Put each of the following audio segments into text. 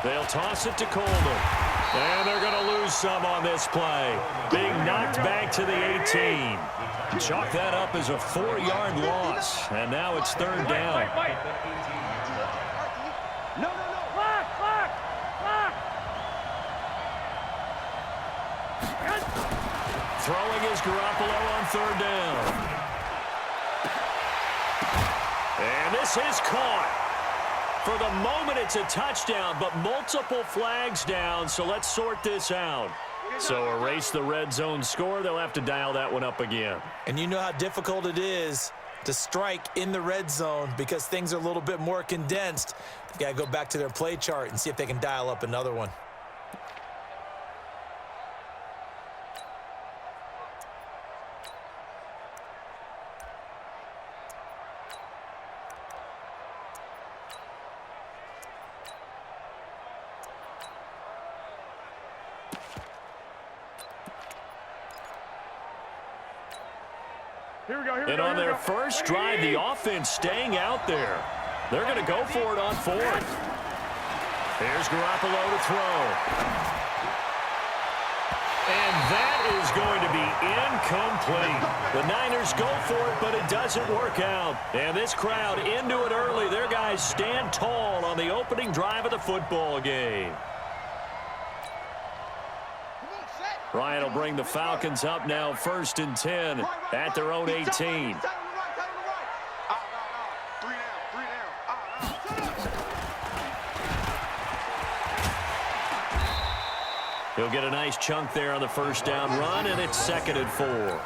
They'll toss it to Coleman. And they're going to lose some on this play. Being knocked back to the 18. Chalk that up as a 4-yard loss. And now it's third down. Throwing is Garoppolo on third down. And this is caught. For the moment, it's a touchdown, but multiple flags down, so let's sort this out. So erase the red zone score. They'll have to dial that one up again. And you know how difficult it is to strike in the red zone because things are a little bit more condensed. They've got to go back to their play chart and see if they can dial up another one. And on their first drive, the offense staying out there. They're going to go for it on fourth. Here's Garoppolo to throw. And that is going to be incomplete. The Niners go for it, but it doesn't work out. And this crowd into it early. Their guys stand tall on the opening drive of the football game. Ryan will bring the Falcons up now, 1st and 10 at their own 18. He'll get a nice chunk there on the first down run, and it's 2nd and 4.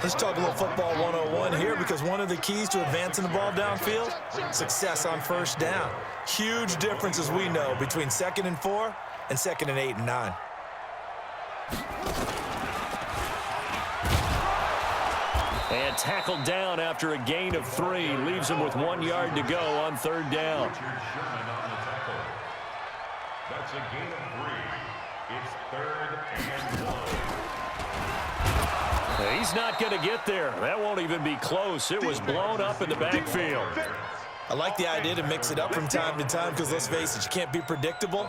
Let's talk a little football 101 here because one of the keys to advancing the ball downfield, success on first down. Huge difference, as we know, between 2nd and 4 and 2nd and 8 and 9. And tackled down after a gain of 3. Leaves him with 1 yard to go on third down. That's a gain of 3. It's 3rd and 1. He's not going to get there. That won't even be close. It was blown up in the backfield. I like the idea to mix it up from time to time because, let's face it, you can't be predictable.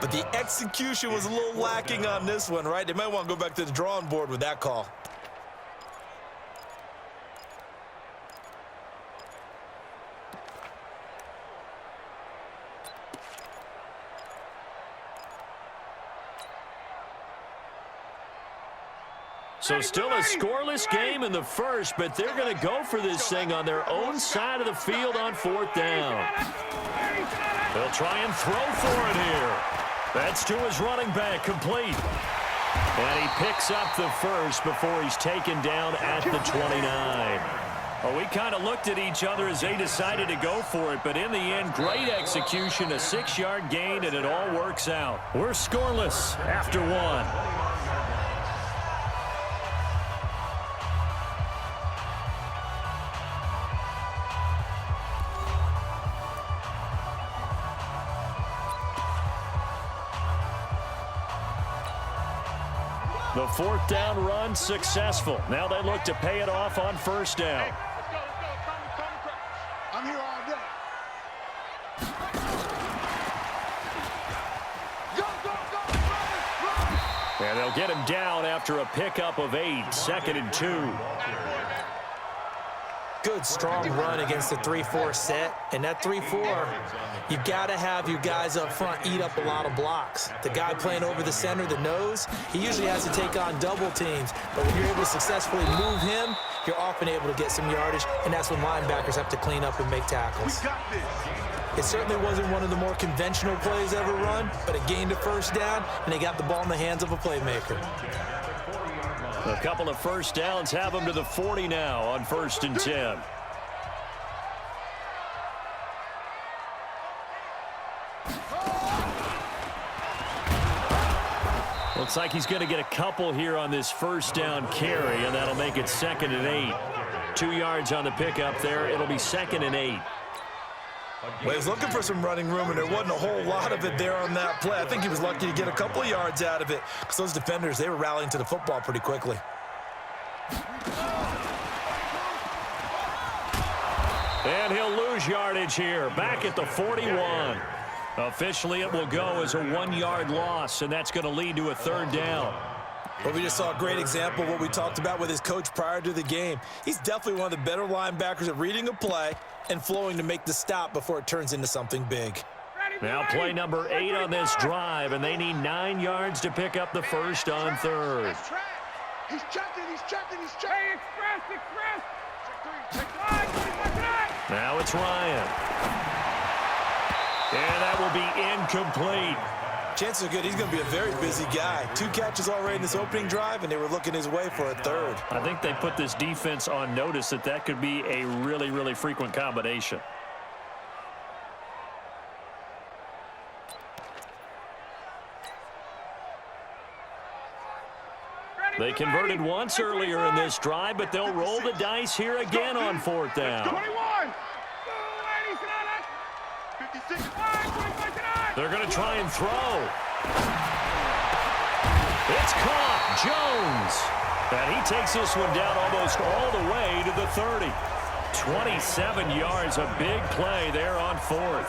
But the execution was a little lacking on this one, right? They might want to go back to the drawing board with that call. So still a scoreless game in the first, but they're going to go for this thing on their own side of the field on 4th down. They'll try and throw for it here. That's to his running back, complete. And he picks up the first before he's taken down at the 29. Well, we kind of looked at each other as they decided to go for it, but in the end, great execution, a 6-yard gain, and it all works out. We're scoreless after 1. The 4th down run successful. Now they look to pay it off on first down. I'm here all day. And they'll get him down after a pickup of 8, 2nd and 2. Good, strong run against the 3-4 set. And that 3-4, you got to have your guys up front eat up a lot of blocks. The guy playing over the center, the nose, he usually has to take on double teams. But when you're able to successfully move him, you're often able to get some yardage, and that's when linebackers have to clean up and make tackles. It certainly wasn't one of the more conventional plays ever run, but it gained a first down, and they got the ball in the hands of a playmaker. A couple of first downs have them to the 40 now on 1st and 10. Looks like he's going to get a couple here on this first down carry, and that'll make it 2nd and 8. 2 yards on the pickup there. It'll be 2nd and 8. Well, he was looking for some running room, and there wasn't a whole lot of it there on that play. I think he was lucky to get a couple of yards out of it because those defenders, they were rallying to the football pretty quickly. And he'll lose yardage here, back at the 41. Officially, it will go as a 1-yard loss, and that's going to lead to a 3rd down. Well, we just saw a great example of what we talked about with his coach prior to the game. He's definitely one of the better linebackers at reading a play and flowing to make the stop before it turns into something big. Now play number 8 on this drive, and they need 9 yards to pick up the first on 3rd. He's checking. Hey, express. Now it's Ryan. And that will be incomplete. Chances are good he's going to be a very busy guy. 2 catches already in this opening drive, and they were looking his way for a 3rd. I think they put this defense on notice that could be a really, really frequent combination. They converted once earlier in this drive, but they'll roll the dice here again on 4th down. 21. They're going to try and throw. It's caught. Jones. And he takes this one down almost all the way to the 30. 27 yards, a big play there on 4th.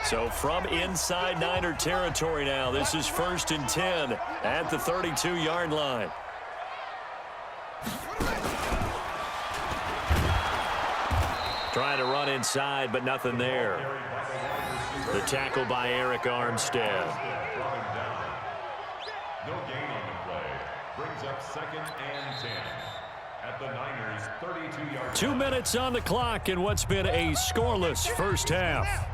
So from inside Niner territory now, this is 1st and 10 at the 32-yard line. Trying to run inside, but nothing there. The tackle by Eric Armstead. No gain on the play. Brings up 2nd and 10 at the Niners' 32-yard line. 2 minutes on the clock in what's been a scoreless first half.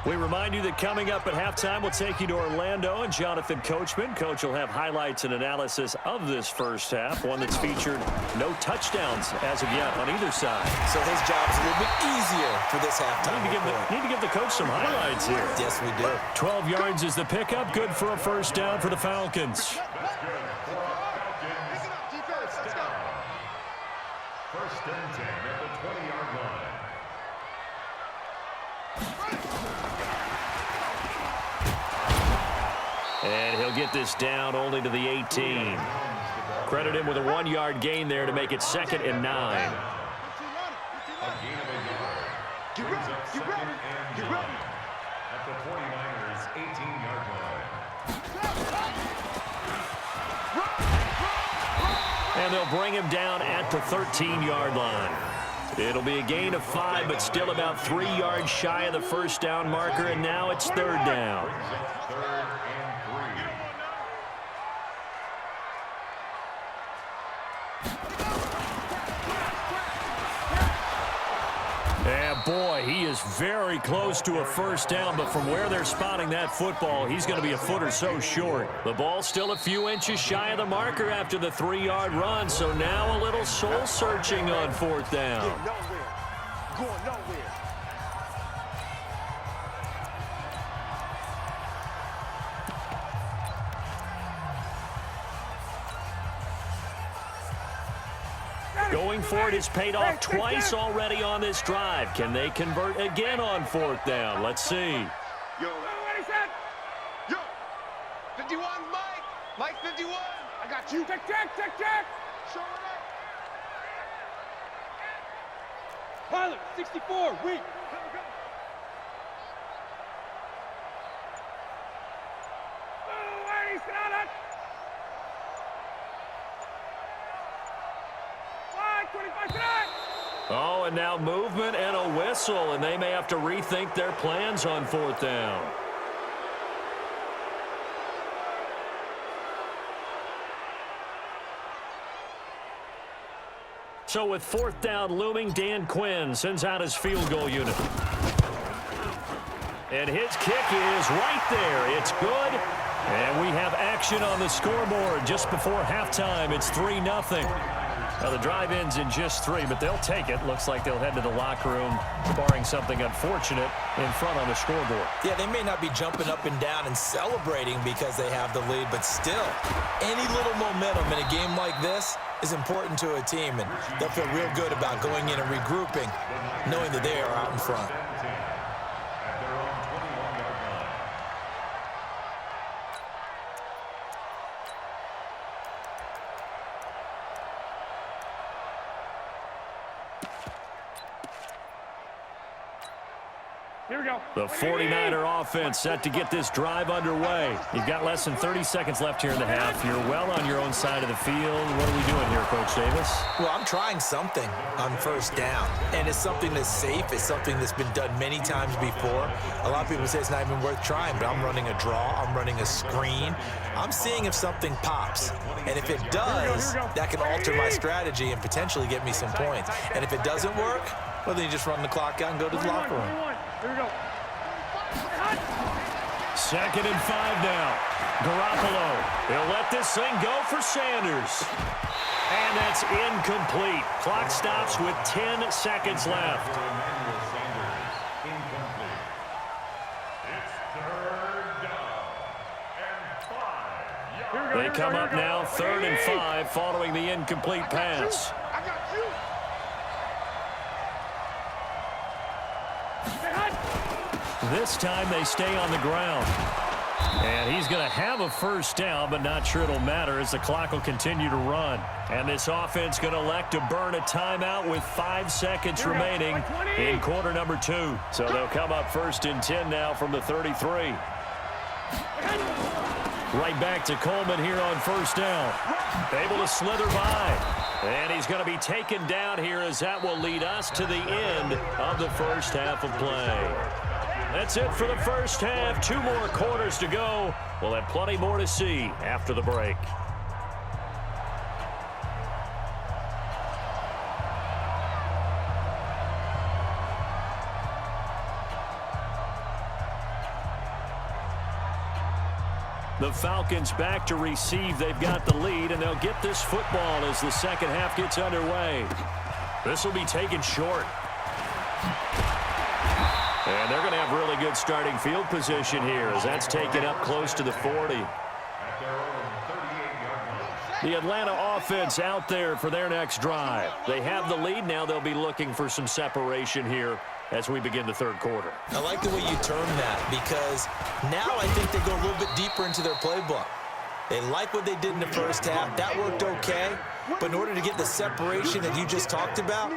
We remind you that coming up at halftime, we'll take you to Orlando and Jonathan Coachman. Coach will have highlights and analysis of this first half, one that's featured no touchdowns as of yet on either side. So his job's a little bit easier for this halftime. Need to give the coach some highlights here. Yes, we do. 12 yards is the pickup. Good for a first down for the Falcons. First and 10 at the 20-yard line. And he'll get this down only to the 18. Credit him with a 1-yard gain there to make it 2nd and 9. A gain of a yard. Brings up 2nd and 9 at the 49ers' 18-yard line. And they'll bring him down at the 13-yard line. It'll be a gain of 5, but still about 3 yards shy of the first down marker, and now it's 3rd down. Brings up 3rd and 3. And boy, he is very close to a first down, but from where they're spotting that football, he's going to be a foot or so short. The ball still a few inches shy of the marker after the 3-yard run, so now a little soul-searching on 4th down. Going nowhere. Going for it has paid off twice already on this drive. Can they convert again on 4th down? Let's see. Yo, 51, Mike 51. I got you. Check. Show it up. Pilot, 64, weak. Oh, and now movement and a whistle, and they may have to rethink their plans on 4th down. So with 4th down looming, Dan Quinn sends out his field goal unit. And his kick is right there. It's good. And we have action on the scoreboard just before halftime. It's 3-0. Now, the drive ends in just 3, but they'll take it. Looks like they'll head to the locker room, barring something unfortunate in front on the scoreboard. Yeah, they may not be jumping up and down and celebrating because they have the lead, but still, any little momentum in a game like this is important to a team, and they'll feel real good about going in and regrouping, knowing that they are out in front. Here we go. The 49er offense set to get this drive underway. You've got less than 30 seconds left here in the half. You're well on your own side of the field. What are we doing here, Coach Davis? Well, I'm trying something on first down, and it's something that's safe. It's something that's been done many times before. A lot of people say it's not even worth trying, but I'm running a draw. I'm running a screen. I'm seeing if something pops, and if it does, that can alter my strategy and potentially get me some points. And if it doesn't work, well, then you just run the clock out and go to the locker room. Here we go. 2nd and 5 now. Garoppolo. He'll let this thing go for Sanders. And that's incomplete. Clock stops with 10 seconds left. They come up now 3rd and 5 following the incomplete pass. I got you. This time they stay on the ground. And he's going to have a first down, but not sure it'll matter as the clock will continue to run. And this offense going to elect to burn a timeout with 5 seconds remaining in quarter number 2. So they'll come up 1st and 10 now from the 33. Right back to Coleman here on first down. Able to slither by. And he's going to be taken down here as that will lead us to the end of the first half of play. That's it for the first half. 2 more quarters to go. We'll have plenty more to see after the break. The Falcons back to receive. They've got the lead, and they'll get this football as the second half gets underway. This will be taken short. And they're going to have really good starting field position here as that's taken up close to the 40. The Atlanta offense out there for their next drive. They have the lead. Now they'll be looking for some separation here as we begin the third quarter. I like the way you term that because now I think they go a little bit deeper into their playbook. They like what they did in the first half. That worked okay. But in order to get the separation that you just talked about,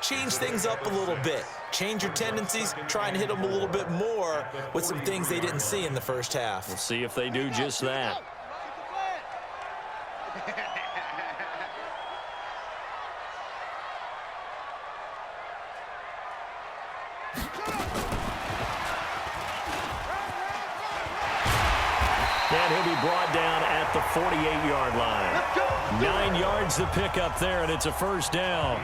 change things up a little bit. Change your tendencies, try and hit them a little bit more with some things they didn't see in the first half. We'll see if they do just that. And he'll be brought down at the 48-yard line. 9 yards to pick up there, and it's a first down.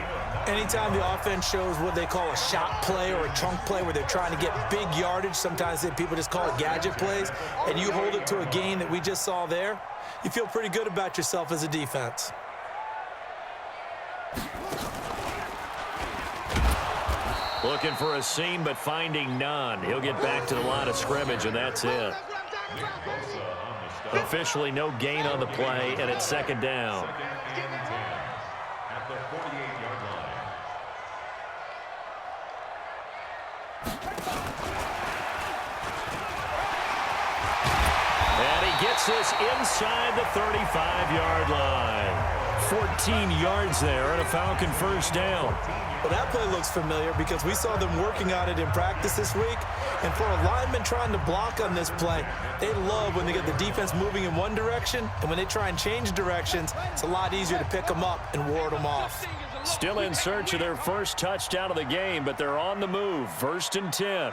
Anytime the offense shows what they call a shot play or a trunk play where they're trying to get big yardage, sometimes people just call it gadget plays, and you hold it to a gain that we just saw there, you feel pretty good about yourself as a defense. Looking for a seam, but finding none. He'll get back to the line of scrimmage, and that's it. Officially no gain on the play, and it's second down. At the 48-yard line. And he gets this inside the 35-yard line. 14 yards there and a Falcon first down. Well, that play looks familiar because we saw them working on it in practice this week. And for a lineman trying to block on this play, they love when they get the defense moving in one direction. And when they try and change directions, it's a lot easier to pick them up and ward them off. Still in search of their first touchdown of the game, but they're on the move. 1st and 10.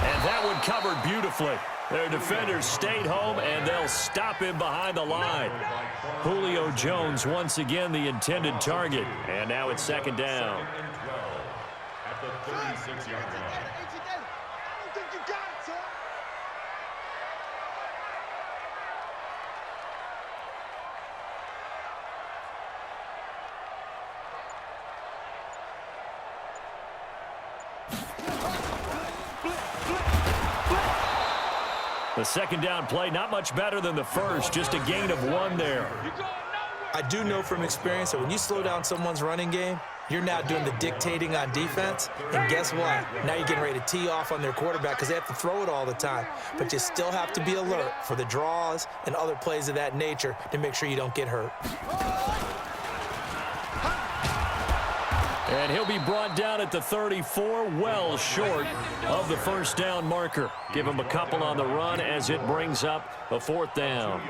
And that one covered beautifully. Their defenders stayed home, and they'll stop him behind the line. Julio Jones once again the intended target. And now it's second down. Second and 12 at the 36-yard line. I don't think you got it, son. The second down play, not much better than the first, just a gain of 1 there. I do know from experience that when you slow down someone's running game, you're now doing the dictating on defense. And guess what? Now you're getting ready to tee off on their quarterback because they have to throw it all the time. But you still have to be alert for the draws and other plays of that nature to make sure you don't get hurt. And he'll be brought down at the 34, well short of the first down marker. Give him a couple on the run as it brings up a 4th down.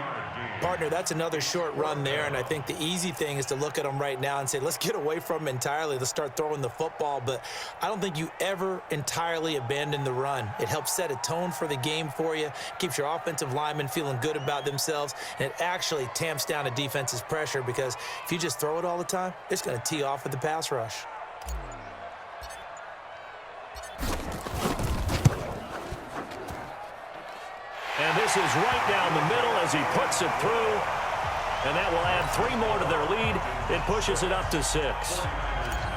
Partner, that's another short run there, and I think the easy thing is to look at him right now and say, let's get away from him entirely. Let's start throwing the football, but I don't think you ever entirely abandon the run. It helps set a tone for the game for you, keeps your offensive linemen feeling good about themselves, and it actually tamps down a defense's pressure because if you just throw it all the time, it's going to tee off with the pass rush. And this is right down the middle as he puts it through. And that will add 3 more to their lead. It pushes it up to 6.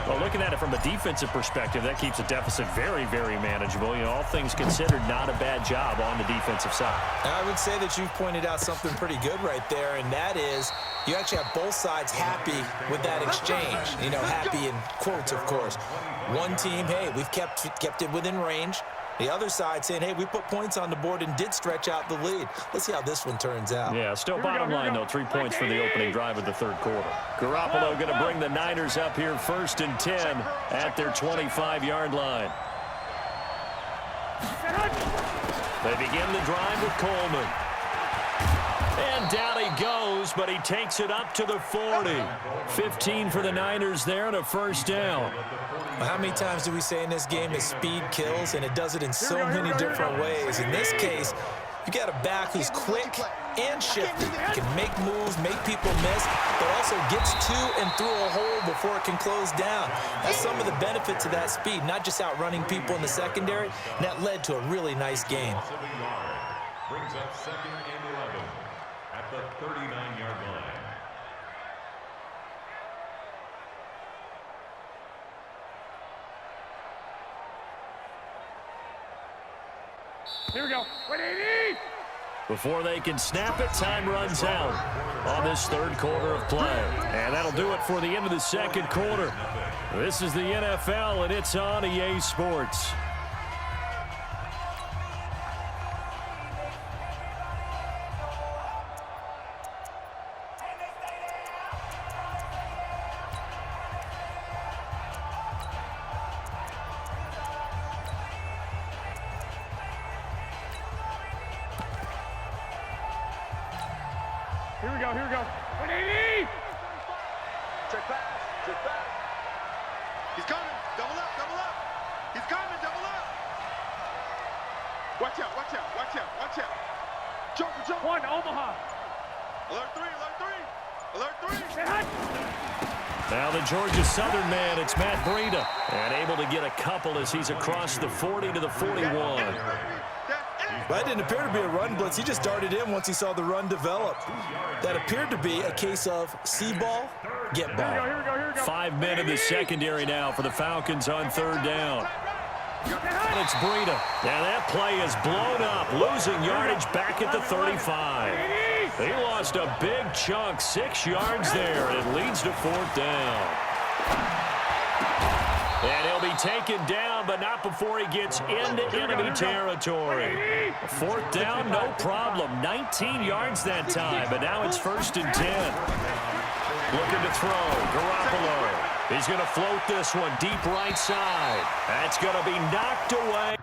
Well, looking at it from a defensive perspective, that keeps the deficit very, very manageable. You know, all things considered, not a bad job on the defensive side. I would say that you've pointed out something pretty good right there, and that is you actually have both sides happy with that exchange. You know, happy in quotes, of course. One team, hey, we've kept it within range. The other side saying, hey, we put points on the board and did stretch out the lead. Let's see how this one turns out. Yeah, still bottom line, though, 3 points for the opening drive of the 3rd quarter. Garoppolo going to bring the Niners up here 1st and 10 at their 25-yard line. They begin the drive with Coleman. And down he goes, but he takes it up to the 40. 15 for the Niners there and a 1st down. Well, how many times do we say in this game that speed kills, and it does it in so many different ways? In this case, you got a back who's quick and shifty. Can make moves, make people miss, but also gets to and through a hole before it can close down. That's some of the benefits of that speed, not just outrunning people in the secondary, and that led to a really nice game. Brings up 2nd and 11 at the 39-yard line. Here we go. 180! Before they can snap it, time runs out on this 3rd quarter of play. And that'll do it for the end of the 2nd quarter. This is the NFL, and it's on EA Sports. Here we go. 180! Check back. He's coming. Double up. He's coming. Double up. Watch out. Jump. 1, Omaha. Alert 3. Now the Georgia Southern man, it's Matt Breida. And able to get a couple as he's across the 40 to the 41. That didn't appear to be a run blitz. He just darted in once he saw the run develop. That appeared to be a case of see ball, get ball. Here we go. 5 men in the secondary now for the Falcons on 3rd down. And it's Breida. And that play is blown up, losing yardage back at the 35. He lost a big chunk, 6 yards there, and it leads to 4th down. And he'll be taken down, but not before he gets into enemy territory. 4th down, no problem. 19 yards that time, but now it's 1st and 10. Looking to throw. Garoppolo. He's going to float this one deep right side. That's going to be knocked away.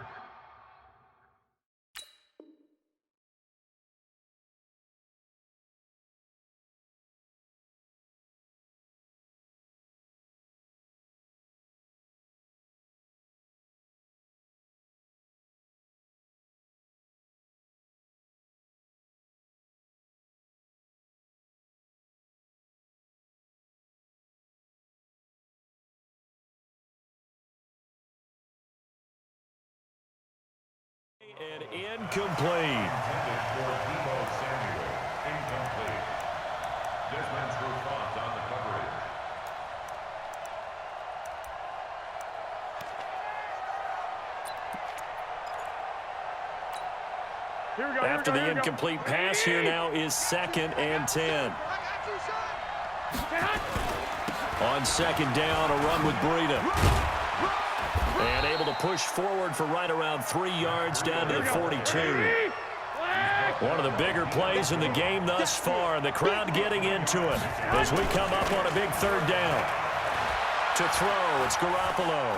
And incomplete. Incomplete. Desmond Trufant on the coverage. After the incomplete pass, here now is 2nd and 10. On 2nd down, a run with Breida. And able to push forward for right around 3 yards down to the 42. One of the bigger plays in the game thus far, and the crowd getting into it as we come up on a big 3rd down. to throw. It's Garoppolo.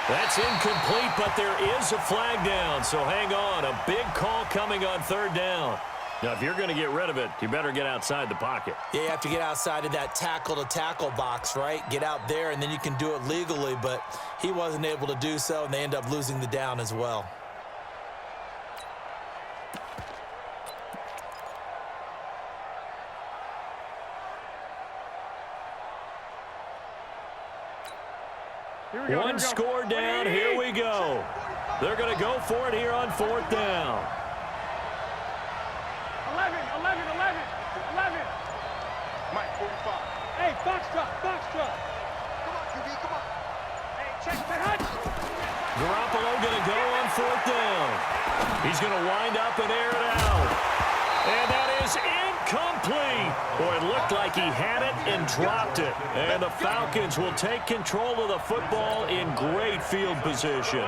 That's incomplete, but there is a flag down, so hang on. A big call coming on third down. Now, if you're going to get rid of it, you better get outside the pocket. Yeah, you have to get outside of that tackle-to-tackle box, right? Get out there, and then you can do it legally, but he wasn't able to do so, and they end up losing the down as well. One score down. Here we go. They're going to go for it here on fourth down. 11. Mike, 45. Hey, box truck. Come on, QB, come on. Hey, check that hut. Garoppolo going to go on fourth down. He's going to wind up and air it out. And that is incomplete. Boy, it looked like he had it and dropped it. And the Falcons will take control of the football in great field position.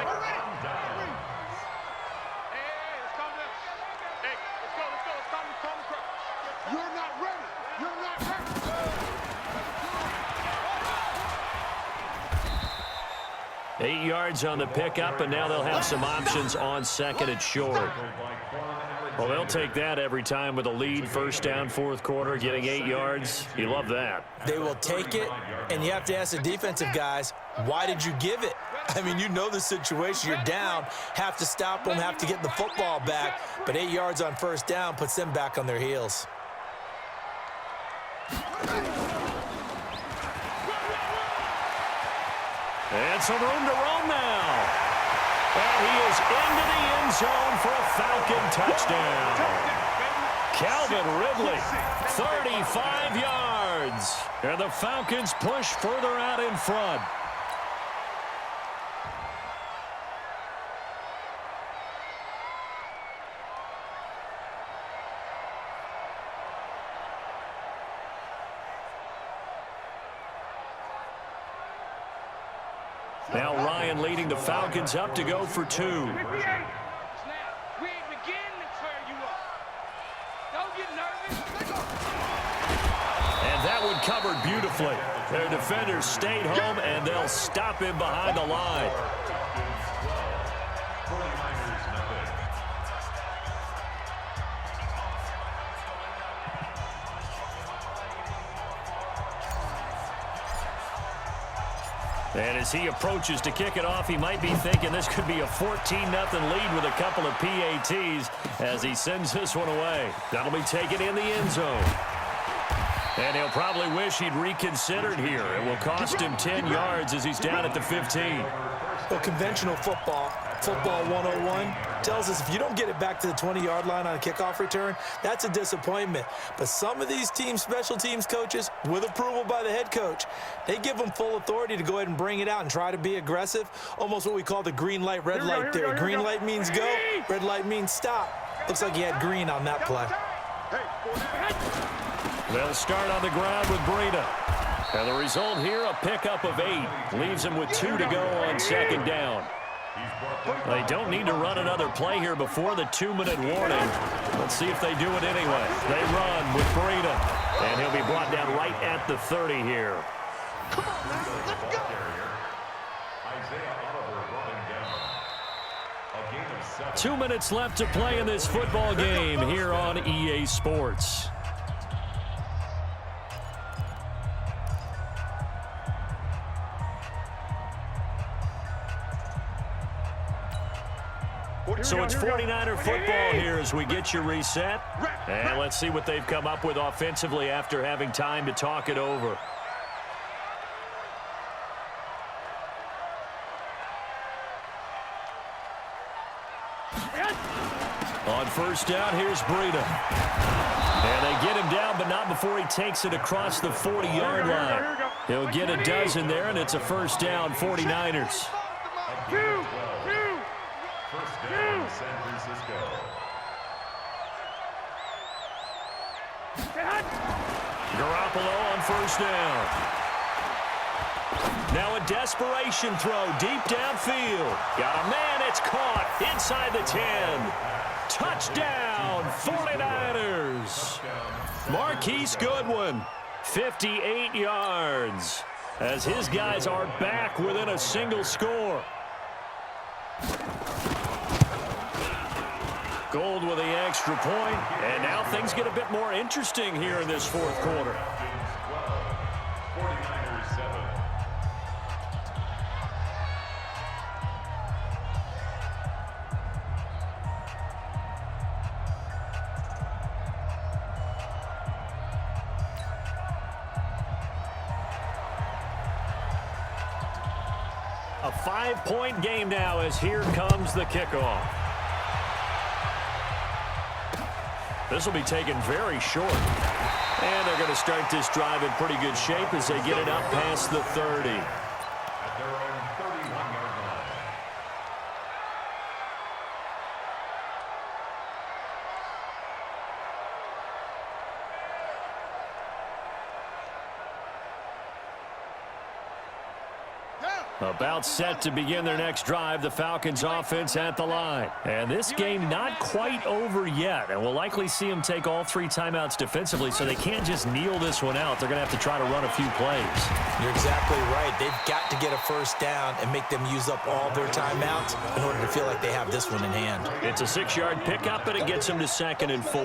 You're not ready. 8 yards on the pickup, and now they'll have some options on second and short. Well, they'll take that every time with a lead, first down, fourth quarter, getting 8 yards. You love that. They will take it, and you have to ask the defensive guys, why did you give it? I mean, you know the situation. You're down, have to stop them, have to get the football back, but 8 yards on first down puts them back on their heels. And some room to roam now. And he is into the end zone for a Falcon touchdown. Calvin Ridley, 35 yards. And the Falcons push further out in front. Now Ryan leading the Falcons up to go for 2. We ain't beginning to turn you up. Don't get nervous. And that one covered beautifully. Their defenders stayed home, and they'll stop him behind the line. And as he approaches to kick it off, he might be thinking this could be a 14-0 lead with a couple of PATs as he sends this one away. That'll be taken in the end zone. And he'll probably wish he'd reconsidered here. It will cost him 10 yards as he's down at the 15. Well, conventional football 101, tells us if you don't get it back to the 20-yard line on a kickoff return, that's a disappointment. But some of these special teams coaches, with approval by the head coach, they give them full authority to go ahead and bring it out and try to be aggressive, almost what we call the green light, red light theory. Green light means go, red light means stop. Looks like he had green on that play. They'll start on the ground with Breida. And the result here, a pickup of 8. Leaves him with 2 to go on second down. They don't need to run another play here before the 2-minute warning. Let's see if they do it anyway. They run with Breida. And he'll be brought down right at the 30 here. Come on, man. Let's go. 2 minutes left to play in this football game here on EA Sports. So it's 49er football here as we get you reset. And let's see what they've come up with offensively after having time to talk it over. On first down, here's Breida. And they get him down, but not before he takes it across the 40-yard line. He'll get a dozen there, and it's a first down, 49ers. Garoppolo on first down. Now a desperation throw deep downfield. Got a man, it's caught inside the 10. Touchdown, 49ers. Marquise Goodwin. 58 yards as his guys are back within a single score. Gold with the extra point, and now things get a bit more interesting here in this fourth quarter. 49ers 7. A 5-point game now as here comes the kickoff. This will be taken very short. And they're going to start this drive in pretty good shape as they get it up past the 30. At their own 31-yard line. About set to begin their next drive, the Falcons offense at the line. And this game not quite over yet, and we'll likely see them take all 3 timeouts defensively, so they can't just kneel this one out. They're going to have to try to run a few plays. You're exactly right. They've got to get a first down and make them use up all their timeouts in order to feel like they have this one in hand. It's a 6-yard pickup, and it gets them to 2nd and 4.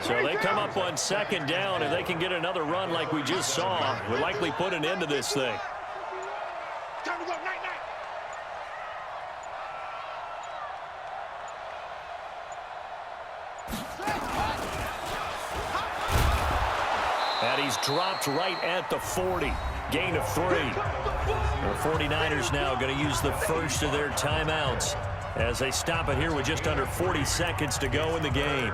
So they come up on 2nd down, and they can get another run like we just saw. We'll likely put an end to this thing. Time to go, night, night. And he's dropped right at the 40. Gain of 3. The 49ers now going to use the first of their timeouts as they stop it here with just under 40 seconds to go in the game.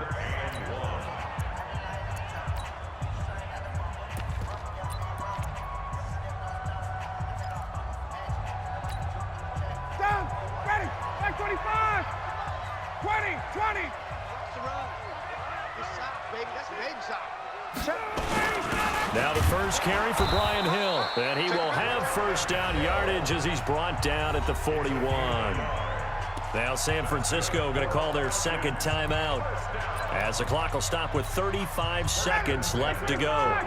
Down, ready, back 25, 20, 20. That's the run. It's soft, baby. That's a baby soft. Now the first carry for Brian Hill, and he will have first down yardage as he's brought down at the 41. Now San Francisco going to call their 2nd timeout as the clock will stop with 35 seconds left to go.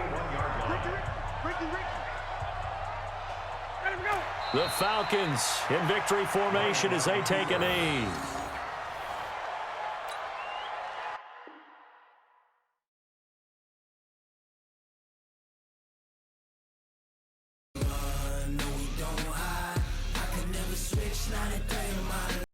The Falcons in victory formation as they take a knee. No, we don't hide. I can never switch, not at